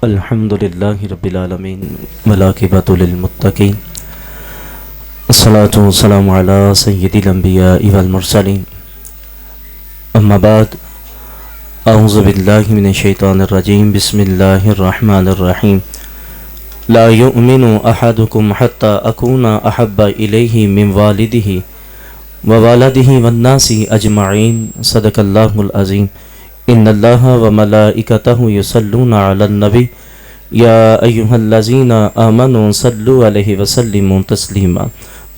الحمدللہ رب العالمین والعاقبۃ للمتقین الصلاۃ والسلام علی سید الانبیاء والمرسلین اما بعد اعوذ باللہ من الشیطان الرجیم بسم اللہ الرحمن الرحیم لا یؤمن احدکم حتی اکون احب الیہ من والدہ ووالدہ والناس اجمعین صدق اللہ العظیم ان اللہ وملائکتہ یصلون علی النبی یا ایہا الذین آمنوا صلوا علیہ وسلموا تسلیما۔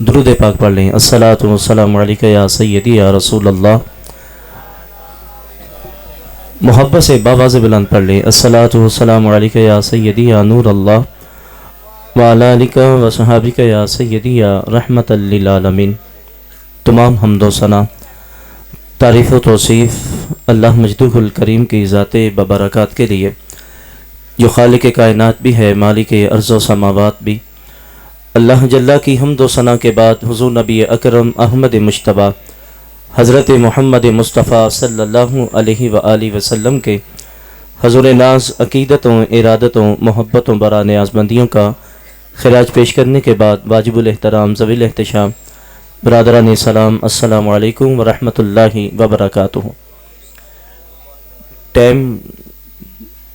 درود پاک پڑھ لیں۔ الصلاۃ والسلام علیکہ یا سیدی یا رسول اللہ۔ محبت سے باواز بلند پڑھ لیں۔ الصلاۃ والسلام علیکہ یا سیدی یا نور اللہ وعلی آلک وصحابک یا سیدی یا رحمت للعالمین۔ تمام حمد و ثنا تعریف و توصیف اللہ مجدہ الکریم کی ذات ببرکات کے لیے، جو خالق کائنات بھی ہے، مالک ارض و سماوات بھی۔ اللہ جل کی حمد و ثنا کے بعد حضور نبی اکرم احمد مجتبیٰ حضرت محمد مصطفیٰ صلی اللہ علیہ وآلہ وسلم کے حضور ناز عقیدتوں، ارادتوں، محبتوں، برا نیاز مندیوں کا خراج پیش کرنے کے بعد واجب الاحترام ذوی الاحتشام برادران سلام، السلام علیکم ورحمۃ اللہ وبرکاتہ۔ ٹائم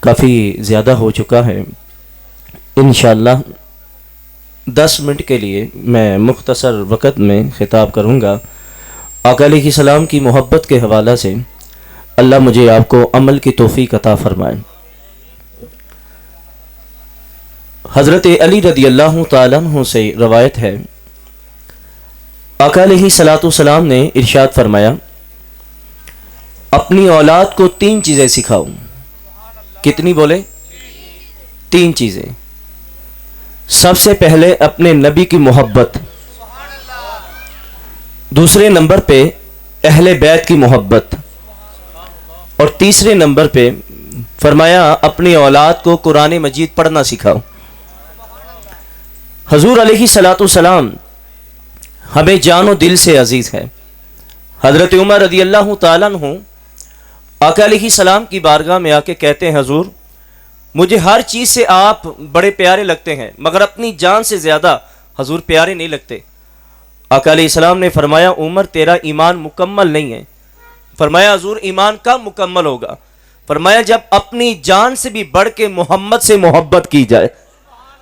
کافی زیادہ ہو چکا ہے، انشاءاللہ 10 منٹ کے لیے میں مختصر وقت میں خطاب کروں گا۔ آقا علیہ السلام کی محبت کے حوالہ سے اللہ مجھے آپ کو عمل کی توفیق عطا فرمائے۔ حضرت علی رضی اللہ تعالیٰ عنہ سے روایت ہے، آقا علیہ السلام نے ارشاد فرمایا، اپنی اولاد کو 3 چیزیں سکھاؤ۔ کتنی بولے؟ 3 چیزیں۔ سب سے پہلے اپنے نبی کی محبت، دوسرے نمبر پہ اہل بیت کی محبت، اور تیسرے نمبر پہ فرمایا اپنی اولاد کو قرآن مجید پڑھنا سکھاؤ۔ حضور علیہ السلام ہمیں جان و دل سے عزیز ہے۔ حضرت عمر رضی اللہ تعالیٰ عنہ آقا علیہ السلام کی بارگاہ میں آ کے کہتے ہیں، حضور مجھے ہر چیز سے آپ بڑے پیارے لگتے ہیں، مگر اپنی جان سے زیادہ حضور پیارے نہیں لگتے۔ آقا علیہ السلام نے فرمایا، عمر تیرا ایمان مکمل نہیں ہے۔ فرمایا، حضور ایمان کب مکمل ہوگا؟ فرمایا، جب اپنی جان سے بھی بڑھ کے محمد سے محبت کی جائے۔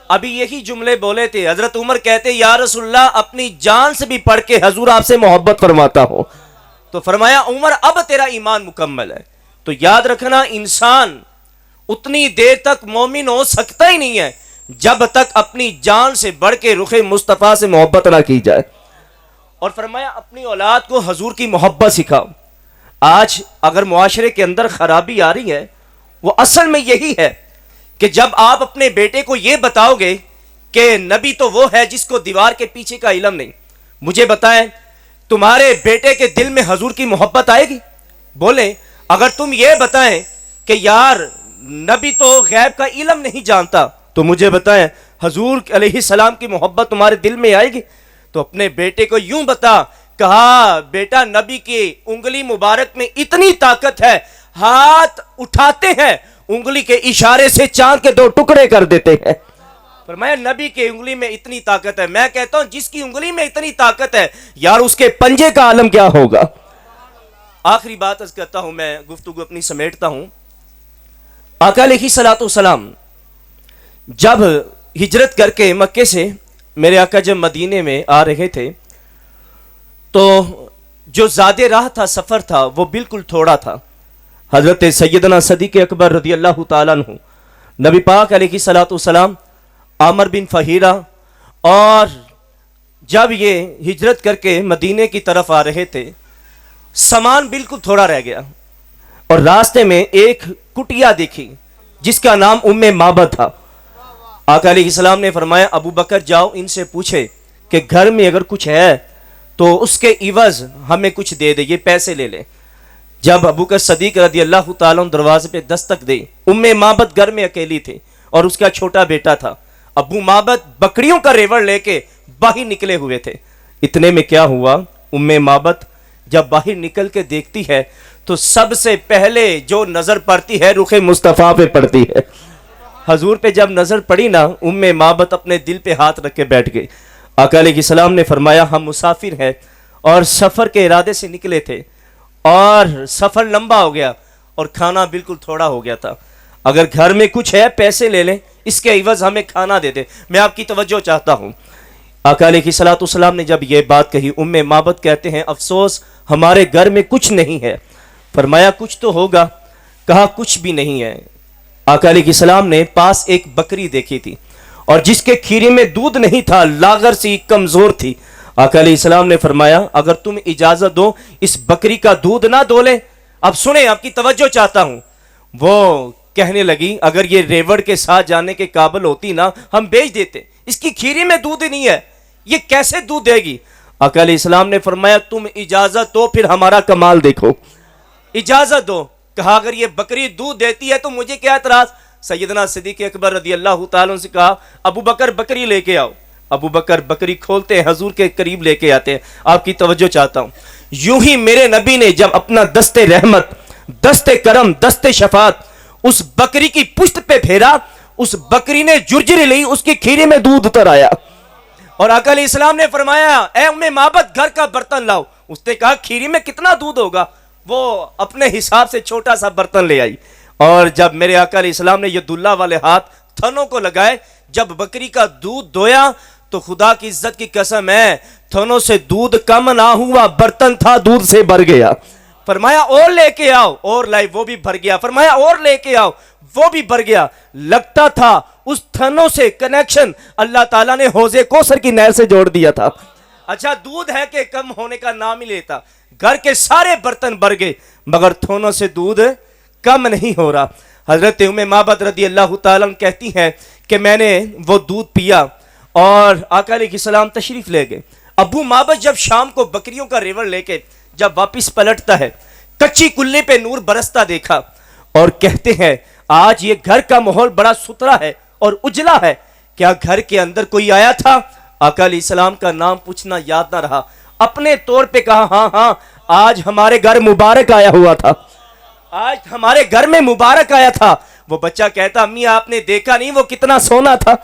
ابھی یہی جملے بولے تھے، حضرت عمر کہتے، یا رسول اللہ اپنی جان سے بھی پڑھ کے حضور آپ سے محبت فرماتا ہوں۔ تو فرمایا، عمر اب تیرا ایمان مکمل ہے۔ تو یاد رکھنا، انسان اتنی دیر تک مومن ہو سکتا ہی نہیں ہے جب تک اپنی جان سے بڑھ کے رخ مصطفیٰ سے محبت نہ کی جائے۔ اور فرمایا اپنی اولاد کو حضور کی محبت سکھاؤ۔ آج اگر معاشرے کے اندر خرابی آ رہی ہے، وہ اصل میں یہی ہے کہ جب آپ اپنے بیٹے کو یہ بتاؤ گے کہ نبی تو وہ ہے جس کو دیوار کے پیچھے کا علم نہیں، مجھے بتائیں تمہارے بیٹے کے دل میں حضور کی محبت آئے گی؟ بولیں، اگر تم یہ بتائیں کہ یار نبی تو غیب کا علم نہیں جانتا، تو مجھے بتائیں حضور علیہ السلام کی محبت تمہارے دل میں آئے گی؟ تو اپنے بیٹے کو یوں بتا، کہا بیٹا نبی کی انگلی مبارک میں اتنی طاقت ہے، ہاتھ اٹھاتے ہیں انگلی کے اشارے سے چاند کے 2 ٹکڑے کر دیتے ہیں۔ فرمایا نبی کی انگلی میں اتنی طاقت ہے۔ میں کہتا ہوں جس کی انگلی میں اتنی طاقت ہے، یار اس کے پنجے کا عالم کیا ہوگا؟ آخری بات عرض کرتا ہوں، میں گفتگو اپنی سمیٹتا ہوں۔ آقا علیہ السلام جب ہجرت کر کے مکے سے، میرے آقا جب مدینے میں آ رہے تھے تو جو زیادہ راہ تھا، سفر تھا، وہ بالکل تھوڑا تھا۔ حضرت سیدنا صدیق اکبر رضی اللہ تعالیٰ عنہ، نبی پاک علیہ السلام، عامر بن فہیرہ، اور جب یہ ہجرت کر کے مدینے کی طرف آ رہے تھے، سامان بالکل تھوڑا رہ گیا، اور راستے میں ایک کٹیا دیکھی جس کا نام ام معبد تھا۔ آقا علیہ السلام نے فرمایا، ابو بکر جاؤ ان سے پوچھے کہ گھر میں اگر کچھ ہے تو اس کے عوض ہمیں کچھ دے دے، یہ پیسے لے لے۔ جب ابو بکر صدیق رضی اللہ تعالیٰ عنہ دروازے پہ دستک دی، ام معبد گھر میں اکیلی تھی اور اس کا چھوٹا بیٹا تھا۔ ابو معبد بکریوں کا ریوڑ لے کے باہر نکلے ہوئے تھے۔ اتنے میں کیا ہوا، ام معبد جب باہر نکل کے دیکھتی ہے تو سب سے پہلے جو نظر پڑتی ہے رخ مصطفیٰ پہ پڑتی ہے۔ حضور پہ جب نظر پڑی نا، معبد اپنے دل پہ ہاتھ رکھ کے بیٹھ گئی۔ آقا علیہ السلام نے فرمایا ہم مسافر ہیں اور سفر کے ارادے سے نکلے تھے اور سفر لمبا ہو گیا اور کھانا بالکل تھوڑا ہو گیا تھا، اگر گھر میں کچھ ہے پیسے لے لیں، اس کے عوض ہمیں کھانا دے دیں، میں آپ کی توجہ چاہتا ہوں۔ آقا علیہ السلام نے جب یہ بات کہی، معبد کہتے ہیں افسوس ہمارے گھر میں کچھ نہیں ہے۔ فرمایا کچھ تو ہوگا، کہا کچھ بھی نہیں ہے۔ آقا علیہ السلام نے پاس ایک بکری دیکھی تھی اور جس کے کھیرے میں دودھ نہیں تھا، لاغر سی کمزور تھی۔ آقا علیہ السلام نے فرمایا اگر تم اجازت دو اس بکری کا دودھ نہ دولے۔ اب سنیں، آپ کی توجہ چاہتا ہوں۔ وہ کہنے لگی اگر یہ ریوڑ کے ساتھ جانے کے قابل ہوتی نا ہم بیچ دیتے، اس کی کھیری میں دودھ نہیں ہے، یہ کیسے دودھ دے گی؟ آقا علیہ السلام نے فرمایا تم اجازت دو پھر ہمارا کمال دیکھو، اجازت دو۔ کہا اگر یہ بکری دودھ دیتی ہے تو مجھے کیا اعتراض؟ سیدنا صدیق اکبر رضی اللہ تعالیٰ عنہ سے کہا ابو بکر بکری لے کے آؤ۔ ابو بکر بکری کھولتے ہیں، حضور کے قریب لے کے آتے ہیں۔ آپ کی توجہ چاہتا ہوں، یوں ہی میرے نبی نے جب اپنا دست رحمت، دست کرم، دست شفاعت اس بکری کی پشت پہ پھیرا، اس بکری نے جرجری لی، اس کی کھیرے میں دودھ اتر آیا۔ اور آقا علیہ السلام نے فرمایا اے معبد گھر کا برتن لاؤ۔ اس نے کہا کھیری میں کتنا دودھ ہوگا؟ وہ اپنے حساب سے چھوٹا سا برتن لے آئی، اور جب میرے آقا علیہ السلام نے یہ دلہ والے ہاتھ تھنوں کو لگائے، جب بکری کا دودھ دویا تو خدا کی عزت کی قسم ہے تھنوں سے دودھ کم نہ ہوا، برتن تھا دودھ سے بھر گیا۔ فرمایا اور لے کے آؤ، اور لائی، وہ بھی بھر گیا۔ فرمایا اور لے کے آؤ، وہ بھی بھر گیا۔ لگتا تھا اس تھنوں سے کنیکشن اللہ تعالیٰ نے حوض کوثر کی نہر سے جوڑ دیا تھا۔ اچھا دودھ ہے کہ کم ہونے کا نام ہی لیتا، گھر کے سارے برتن بھر گئے مگر تھنوں سے دودھ کم نہیں ہو رہا۔ حضرت معبد رضی اللہ تعالیٰ کہتی ہیں کہ میں نے وہ دودھ پیا اور آقا علیہ السلام تشریف لے گئے۔ ابو معبد جب شام کو بکریوں کا ریوڑ لے کے جب واپس پلٹتا ہے، کچی کلے پہ نور برستا دیکھا اور کہتے ہیں آج یہ گھر کا ماحول بڑا ستھرا ہے اور اجلا ہے، کیا گھر کے اندر کوئی آیا تھا؟ آقا علیہ السلام کا نام پوچھنا یاد نہ رہا، اپنے طور پہ کہا ہاں آج ہمارے گھر مبارک آیا ہوا تھا، آج ہمارے گھر میں مبارک آیا تھا۔ وہ بچہ کہتا امی آپ نے دیکھا نہیں وہ کتنا سونا تھا،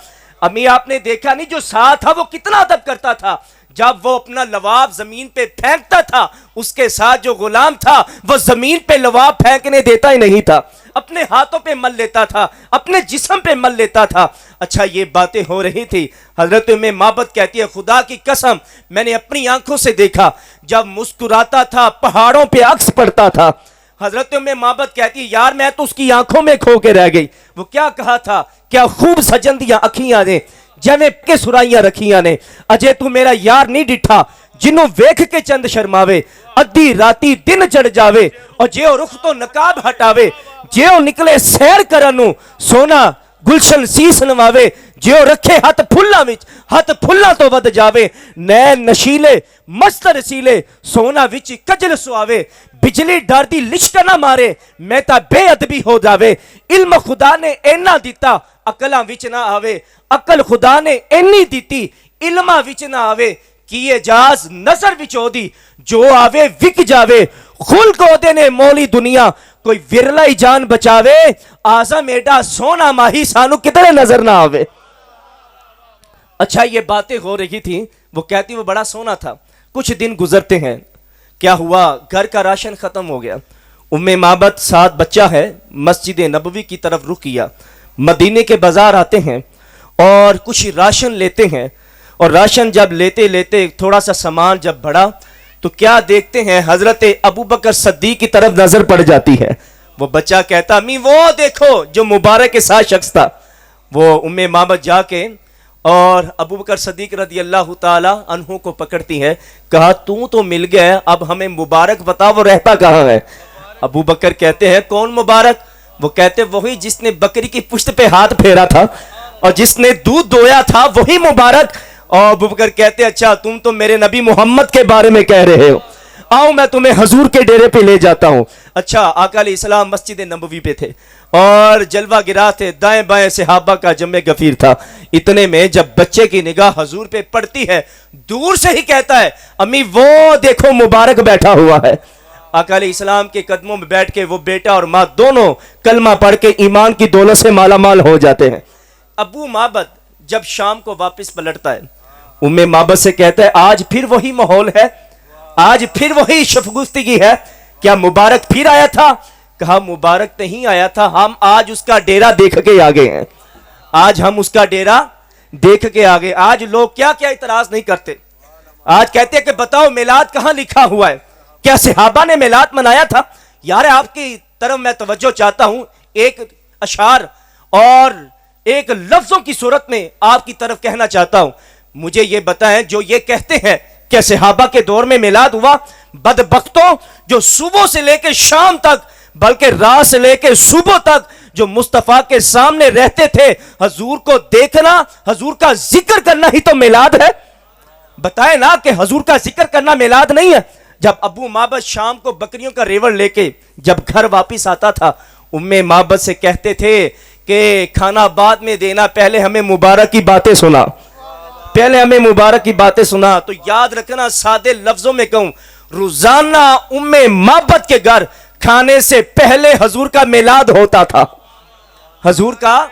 امی آپ نے دیکھا نہیں جو ساتھ تھا وہ کتنا ادب کرتا تھا، جب وہ اپنا لواب زمین پہ پھینکتا تھا اس کے ساتھ جو غلام تھا وہ زمین پہ لواب پھینکنے دیتا ہی نہیں تھا، اپنے ہاتھوں پہ مل لیتا تھا، اپنے جسم پہ مل لیتا تھا۔ اچھا یہ باتیں ہو رہی تھی، حضرت معبد کہتی ہے خدا کی قسم میں نے اپنی آنکھوں سے دیکھا جب مسکراتا تھا پہاڑوں پہ عکس پڑتا تھا۔ حضرت معبد کہتی ہے یار میں تو اس کی آنکھوں میں کھو کے رہ گئی، وہ کیا کہا تھا، کیا خوب سجندیاں اکھیاں نے جویں کے سرائیاں رکھیاں نے، اجے تو میرا یار نہیں ڈٹھا جنوں ویکھ کے چند شرماوے، ادھی راتی دن چڑھ جاوے اور جیو رخ تو نقاب ہٹاوے، جیو نکلے سیر کرنوں سونا گلشن سیس نواوے، جیو رکھے ہاتھ پھلاں وچ ہاتھ پھلاں تو ود جاوے، نین نشیلے مست رسیلے سونا وچ کجل سواوے، بجلی ڈر دی لشک نہ مارے میں تا بے ادبی ہو جاوے، علم خدا نے اینا دیتا عقلاں وچ نہ آوے، عقل خدا نے اینی دیتی علماں وچ نہ آوے، کی اجاز نظر وچ ہو دی جو آوے وک جاوے، خلق عہدے نے مولی دنیا کوئی ورلا ہی جان بچاوے، آزم ایڈا سونا ماہی سانو کدھر نظر نہ آوے۔ اچھا یہ باتیں ہو رہی تھی، وہ کہتی وہ بڑا سونا تھا۔ کچھ دن گزرتے ہیں، کیا ہوا گھر کا راشن ختم ہو گیا، معبد ساتھ بچہ ہے، مسجد نبوی کی طرف رخ کیا، مدینے کے بازار آتے ہیں اور کچھ راشن لیتے ہیں، اور راشن جب لیتے لیتے تھوڑا سا سامان جب بڑھا تو کیا دیکھتے ہیں حضرت ابو بکر صدیق کی طرف نظر پڑ جاتی ہے۔ وہ بچہ کہتا امی وہ دیکھو جو مبارک کے ساتھ شخص تھا۔ وہ معبد جا کے اور ابو بکر صدیق رضی اللہ تعالی عنہ کو پکڑتی ہے، کہا تو مل گیا، اب ہمیں مبارک بتا وہ رہتا کہاں ہے؟ ابو بکر کہتے ہیں کون مبارک؟ وہ کہتے وہی جس نے بکری کی پشت پہ ہاتھ پھیرا تھا اور جس نے دودھ دویا تھا وہی مبارک۔ اور ابو بکر کہتے اچھا تم تو میرے نبی محمد کے بارے میں کہہ رہے ہو، آؤ میں تمہیں حضور کے ڈیرے پہ لے جاتا ہوں۔ اچھا آقا علیہ السلام مسجد نبوی پہ تھے اور جلوہ گرا تھے، دائیں بائیں صحابہ کا جمع گفیر تھا۔ اتنے میں جب بچے کی نگاہ حضور پہ پڑتی ہے، دور سے ہی کہتا ہے امی وہ دیکھو مبارک بیٹھا ہوا ہے۔ آقا علیہ السلام کے قدموں میں بیٹھ کے وہ بیٹا اور ماں دونوں کلمہ پڑھ کے ایمان کی دولت سے مالا مال ہو جاتے ہیں۔ ابو معبد جب شام کو واپس پلٹتا ہے، ام معبد سے کہتا ہے آج پھر وہی ماحول ہے، آج پھر وہی شفگفتگی ہے، کیا مبارک پھر آیا تھا؟ کہا مبارک نہیں آیا تھا، ہم آج اس کا ڈیرا دیکھ کے آگے ہیں، آج ہم اس کا ڈیرا دیکھ کے آگے۔ آج لوگ کیا کیا اعتراض نہیں کرتے، آج کہتے ہیں کہ بتاؤ میلاد کہاں لکھا ہوا ہے، کیا صحابہ نے میلاد منایا تھا؟ یار آپ کی طرف میں توجہ چاہتا ہوں، ایک اشعار اور ایک لفظوں کی صورت میں آپ کی طرف کہنا چاہتا ہوں۔ مجھے یہ بتائیں جو یہ کہتے ہیں کہ صحابہ کے دور میں میلاد ہوا، بدبختوں جو صبح سے لے کے شام تک بلکہ رات سے لے کے صبح تک جو مصطفیٰ کے سامنے رہتے تھے، حضور کو دیکھنا، حضور کا ذکر کرنا ہی تو میلاد ہے۔ بتائیں نا کہ حضور کا ذکر کرنا میلاد نہیں ہے۔ جب ابو معبد شام کو بکریوں کا ریوڑ لے کے جب گھر واپس آتا تھا، ام معبد سے کہتے تھے کہ کھانا بعد میں دینا، پہلے ہمیں مبارک کی باتیں سنا، پہلے ہمیں مبارک کی باتیں سنا۔ تو یاد رکھنا، سادے لفظوں میں کہوں، روزانہ ام معبد کے گھر کھانے سے پہلے حضور کا میلاد ہوتا تھا، حضور کا۔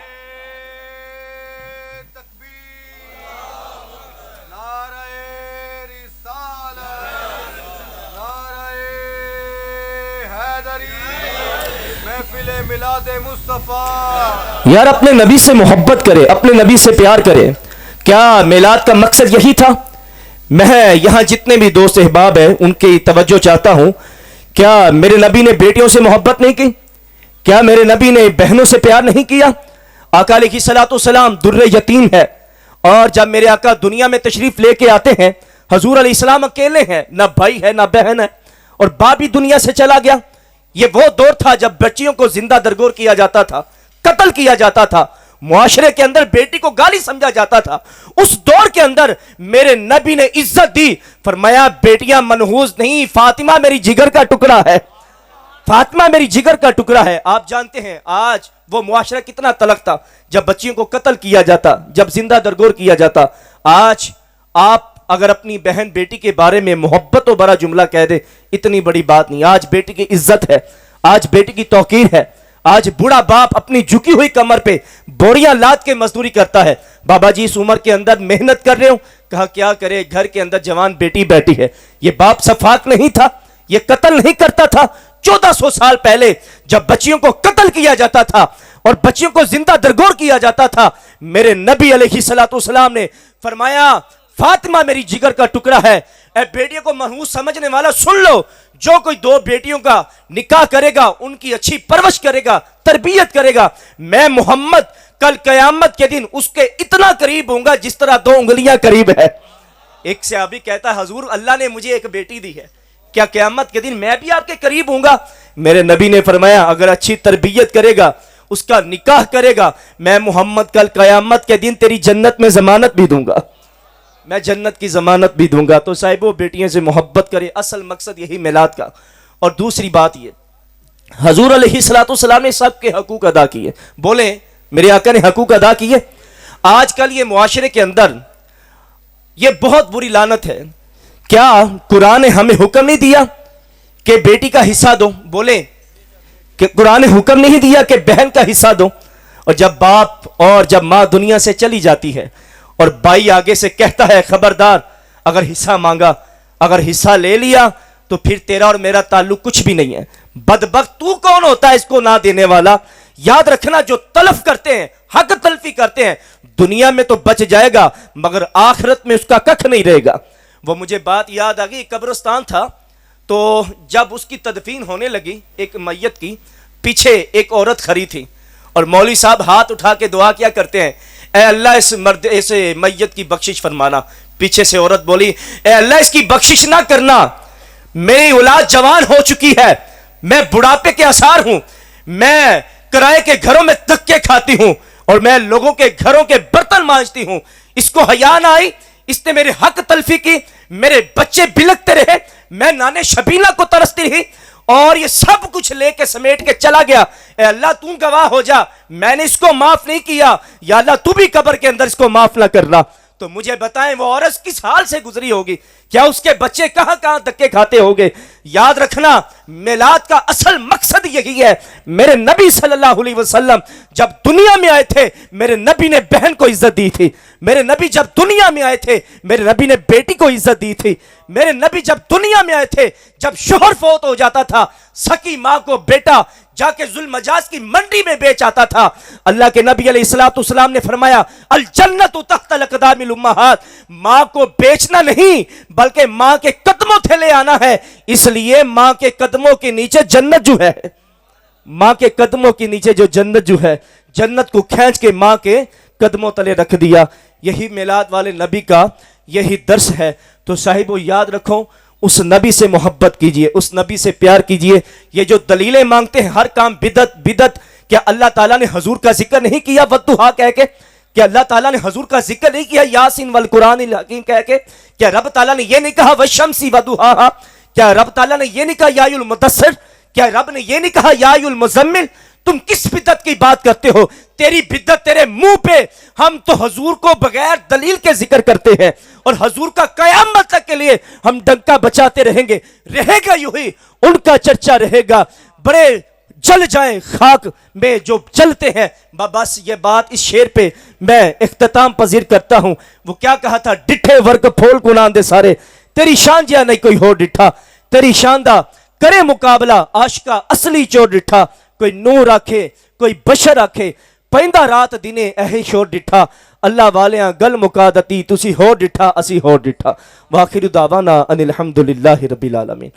یار اپنے نبی سے محبت کرے، اپنے نبی سے پیار کرے۔ کیا میلاد کا مقصد یہی تھا؟ میں یہاں جتنے بھی دوست احباب ہیں ان کی توجہ چاہتا ہوں، کیا میرے نبی نے بیٹیوں سے محبت نہیں کی؟ کیا میرے نبی نے بہنوں سے پیار نہیں کیا؟ آقا علیہ الصلوۃ والسلام در یتیم ہے، اور جب میرے آقا دنیا میں تشریف لے کے آتے ہیں، حضور علیہ السلام اکیلے ہیں، نہ بھائی ہے نہ بہن ہے، اور باپ بھی دنیا سے چلا گیا۔ یہ وہ دور تھا جب بچیوں کو زندہ درگور کیا جاتا تھا، قتل کیا جاتا تھا، معاشرے کے اندر بیٹی کو گالی سمجھا جاتا تھا۔ اس دور کے اندر میرے نبی نے عزت دی، فرمایا بیٹیاں منحوس نہیں، فاطمہ میری جگر کا ٹکڑا ہے، فاطمہ میری جگر کا ٹکڑا ہے۔ آپ جانتے ہیں آج وہ معاشرہ کتنا تلخ تھا جب بچیوں کو قتل کیا جاتا، جب زندہ درگور کیا جاتا۔ آج آپ اگر اپنی بہن بیٹی کے بارے میں محبت و بڑا جملہ کہہ دے، اتنی بڑی بات نہیں۔ آج بیٹی کی عزت ہے، آج بیٹی کی توقیر ہے۔ آج بوڑھا باپ اپنی جھکی ہوئی کمر پہ بوریاں لاد کے مزدوری کرتا ہے، بابا جی اس عمر کے اندر محنت کر رہے ہوں، کہا کیا کرے، گھر کے اندر جوان بیٹی بیٹھی ہے۔ یہ باپ شفاق نہیں تھا، یہ قتل نہیں کرتا تھا۔ 1400 سال پہلے جب بچیوں کو قتل کیا جاتا تھا اور بچیوں کو زندہ درگور کیا جاتا تھا، میرے نبی علیہ الصلوۃ والسلام نے فرمایا فاطمہ میری جگر کا ٹکڑا ہے۔ اے بیٹیوں کو منحوس سمجھنے والا سن لو، جو کوئی دو بیٹیوں کا نکاح کرے گا، ان کی اچھی پرورش کرے گا، تربیت کرے گا، میں محمد کل قیامت کے دن اس کے اتنا قریب ہوں گا جس طرح 2 انگلیاں قریب ہے۔ ایک صحابی کہتا ہے حضور اللہ نے مجھے ایک بیٹی دی ہے، کیا قیامت کے دن میں بھی آپ کے قریب ہوں گا؟ میرے نبی نے فرمایا اگر اچھی تربیت کرے گا، اس کا نکاح کرے گا، میں محمد کل قیامت کے دن تیری جنت میں ضمانت بھی دوں گا، میں جنت کی ضمانت بھی دوں گا۔ تو صاحبو بیٹیوں سے محبت کرے، اصل مقصد یہی میلاد کا۔ اور دوسری بات یہ، حضور علیہ الصلوۃ والسلام نے سب کے حقوق ادا کیے۔ بولیں میرے آقا نے حقوق ادا کیے۔ آج کل یہ معاشرے کے اندر یہ بہت بری لعنت ہے، کیا قرآن نے ہمیں حکم نہیں دیا کہ بیٹی کا حصہ دو؟ بولیں کہ قرآن نے حکم نہیں دیا کہ بہن کا حصہ دو؟ اور جب باپ اور جب ماں دنیا سے چلی جاتی ہے اور بھائی آگے سے کہتا ہے خبردار، اگر حصہ مانگا، اگر حصہ لے لیا تو پھر تیرا اور میرا تعلق کچھ بھی نہیں ہے۔ بدبخت تو کون ہوتا ہے اس کو نہ دینے والا؟ یاد رکھنا جو تلف کرتے ہیں، حق تلفی کرتے ہیں، دنیا میں تو بچ جائے گا مگر آخرت میں اس کا ککھ نہیں رہے گا۔ وہ مجھے بات یاد آ گئی، قبرستان تھا تو جب اس کی تدفین ہونے لگی ایک میت کی، پیچھے ایک عورت کھڑی تھی اور مولوی صاحب ہاتھ اٹھا کے دعا کیا کرتے ہیں، اے اللہ اس میت کی بخشش فرمانا۔ پیچھے سے عورت بولی اے اللہ اس کی بخشش نہ کرنا، میری اولاد جوان ہو چکی ہے، میں بڑھاپے کے آثار ہوں، میں کرائے کے گھروں میں دھکے کھاتی ہوں اور میں لوگوں کے گھروں کے برتن مانجتی ہوں، اس کو حیا نہ آئی، اس نے میرے حق تلفی کی، میرے بچے بلکتے رہے، میں نانے شبینہ کو ترستی رہی اور یہ سب کچھ لے کے سمیٹ کے چلا گیا۔ اے اللہ تو گواہ ہو جا، میں نے اس کو معاف نہیں کیا، یا اللہ تو بھی قبر کے اندر اس کو معاف نہ کرنا۔ تو مجھے بتائیں وہ عورت کس حال سے گزری ہوگی؟ کیا اس کے بچے کہاں کہاں دھکے کھاتے ہوں گے. یاد رکھنا میلاد کا اصل مقصد یہی ہے. میرے نبی صلی اللہ علیہ وسلم جب دنیا میں آئے تھے میرے نبی نے بہن کو عزت دی تھی. میرے نبی جب دنیا میں آئے تھے میرے نبی نے بیٹی کو عزت دی تھی. میرے نبی جب دنیا میں آئے تھے جب شوہر فوت ہو جاتا تھا سکی ماں کو بیٹا جا کے ذوالمجاز کی منڈی میں بیچ آتا تھا. اللہ کے نبی علیہ الصلوۃ والسلام نے فرمایا الجنت تحت الاقدام الامہات. ماں کو بیچنا نہیں بلکہ ماں کے قدموں تھے لے آنا ہے. اس لیے ماں کے قدموں کے نیچے جنت جو ہے, ماں کے قدموں کے نیچے جو جنت جو ہے, جنت کو کھینچ کے ماں کے قدموں تلے رکھ دیا. یہی میلاد والے نبی کا یہی درس ہے. تو صاحبو یاد رکھو اس نبی سے محبت کیجئے, اس نبی سے پیار کیجئے. یہ جو دلیلیں مانگتے ہیں ہر کام بدعت بدعت, کیا اللہ تعالیٰ نے حضور کا ذکر نہیں کیا والضحیٰ کہہ کے؟ کیا اللہ تعالیٰ نے حضور کا ذکر نہیں کیا یاسین والقرآن الحکیم کہہ کے؟ کیا رب تعالیٰ نے یہ نہیں کہا والشمس وضحاہا؟ کیا رب تعالیٰ نے یہ نہیں کہا یا المدثر؟ کیا رب نے یہ نہیں کہا یا المزمل؟ تم کس بدعت کی بات کرتے ہو؟ تیری بدعت تیرے منہ پہ. ہم تو حضور کو بغیر دلیل کے ذکر کرتے ہیں اور حضور کا قیامت تک کے لیے ہم ڈنکا بچاتے رہیں گے. رہے گا یوں ہی, ان کا چرچا رہے گا. بڑے جل جائیں خاک میں جو جلتے ہیں. بس یہ بات اس شعر پہ میں اختتام پذیر کرتا ہوں. وہ کیا کہا تھا؟ ڈٹھے ورگ پھول کنان دے سارے, تیری شان جیا نہیں کوئی ہو ڈٹھا. تیری شان دا کرے مقابلہ عاشقہ اصلی چور ڈٹھا. کوئی نور آکھے کوئی بشر آکھے پیندا رات دینے اہی شور ڈٹھا. اللہ والیاں گل مکا دتی تسی ہو ڈٹھا اسی ہو ڈٹھا. واخر دعوانا ان الحمدللہ رب العالمین.